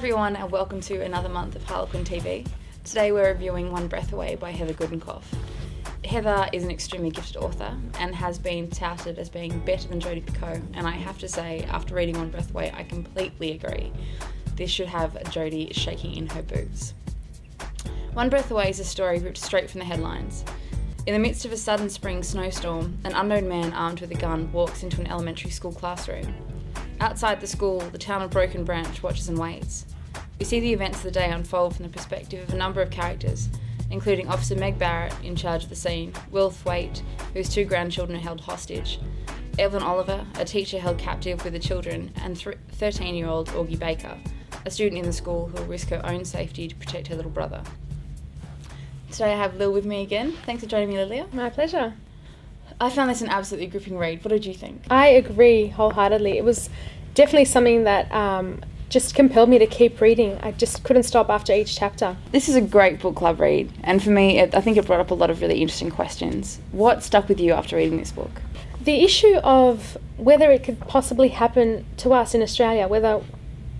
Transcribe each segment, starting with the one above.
everyone and welcome to another month of Harlequin TV. Today we're reviewing One Breath Away by Heather Gudenkauf. Heather is an extremely gifted author and has been touted as being better than Jodi Picoult, and I have to say, after reading One Breath Away, I completely agree. This should have Jodi shaking in her boots. One Breath Away is a story ripped straight from the headlines. In the midst of a sudden spring snowstorm, an unknown man armed with a gun walks into an elementary school classroom. Outside the school, the town of Broken Branch watches and waits. We see the events of the day unfold from the perspective of a number of characters, including Officer Meg Barrett, in charge of the scene, Will Thwaite, whose 2 grandchildren are held hostage, Evelyn Oliver, a teacher held captive with the children, and 13-year-old Augie Baker, a student in the school who will risk her own safety to protect her little brother. Today I have Lil with me again. Thanks for joining me, Lilia. My pleasure. I found this an absolutely gripping read. What did you think? I agree wholeheartedly. It was definitely something that just compelled me to keep reading. I just couldn't stop after each chapter. This is a great book club read, and for me, I think it brought up a lot of really interesting questions. What stuck with you after reading this book? The issue of whether it could possibly happen to us in Australia, whether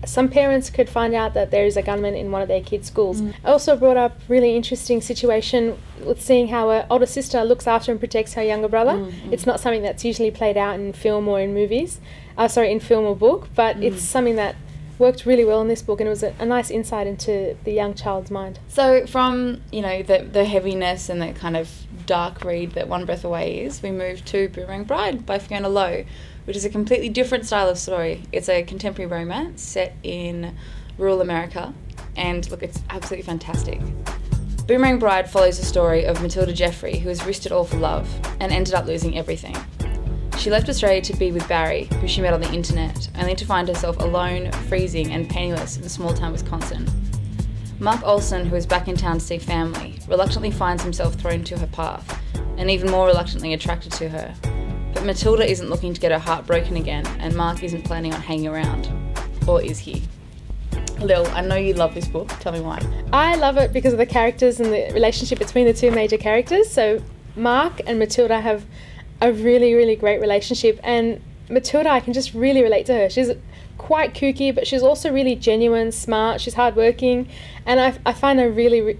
some parents could find out that there is a gunman in one of their kids' schools. I also brought up really interesting situation with seeing how an older sister looks after and protects her younger brother. It's not something that's usually played out in film or in movies, in film or book, but it's something that worked really well in this book, and it was a nice insight into the young child's mind. So from, the heaviness and the kind of dark read that One Breath Away is, we move to Boomerang Bride by Fiona Lowe, which is a completely different style of story. It's a contemporary romance set in rural America, and look, it's absolutely fantastic. Boomerang Bride follows the story of Matilda Jeffrey, who has risked it all for love and ended up losing everything. She left Australia to be with Barry, who she met on the internet, only to find herself alone, freezing and penniless in small town Wisconsin. Mark Olson, who is back in town to see family, reluctantly finds himself thrown to her path, and even more reluctantly attracted to her. But Matilda isn't looking to get her heart broken again, and Mark isn't planning on hanging around. Or is he? Lil, I know you love this book. Tell me why. I love it because of the characters and the relationship between the 2 major characters. So Mark and Matilda have a really, really great relationship, and Matilda, I can just really relate to her. She's quite kooky, but she's also really genuine, smart, she's hardworking, and I find I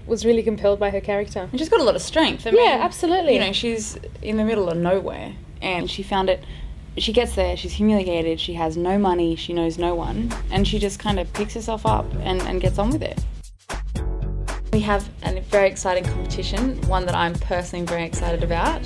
was really compelled by her character. And she's got a lot of strength. Yeah, absolutely. She's in the middle of nowhere, and she found it. She gets there, she's humiliated, she has no money, she knows no one, and she just kind of picks herself up and gets on with it. We have a very exciting competition, one that I'm personally very excited about.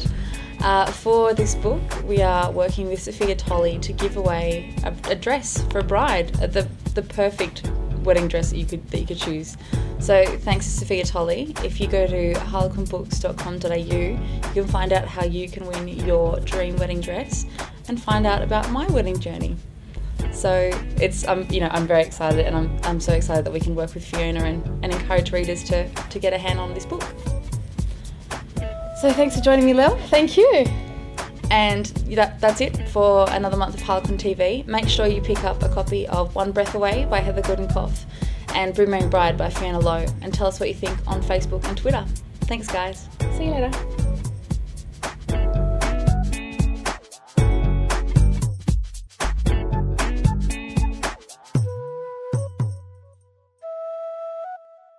For this book, we are working with Sophia Tolley to give away a dress for a bride, the perfect wedding dress that you could choose. So thanks to Sophia Tolley. If you go to harlequinbooks.com.au, you can find out how you can win your dream wedding dress and find out about my wedding journey. So it's I'm very excited, and I'm so excited that we can work with Fiona and encourage readers to get a hand on this book. So thanks for joining me, Lil. Thank you. And that's it for another month of Harlequin TV. Make sure you pick up a copy of One Breath Away by Heather Gudenkauf and Boomerang Bride by Fiona Lowe, and tell us what you think on Facebook and Twitter. Thanks, guys. See you later.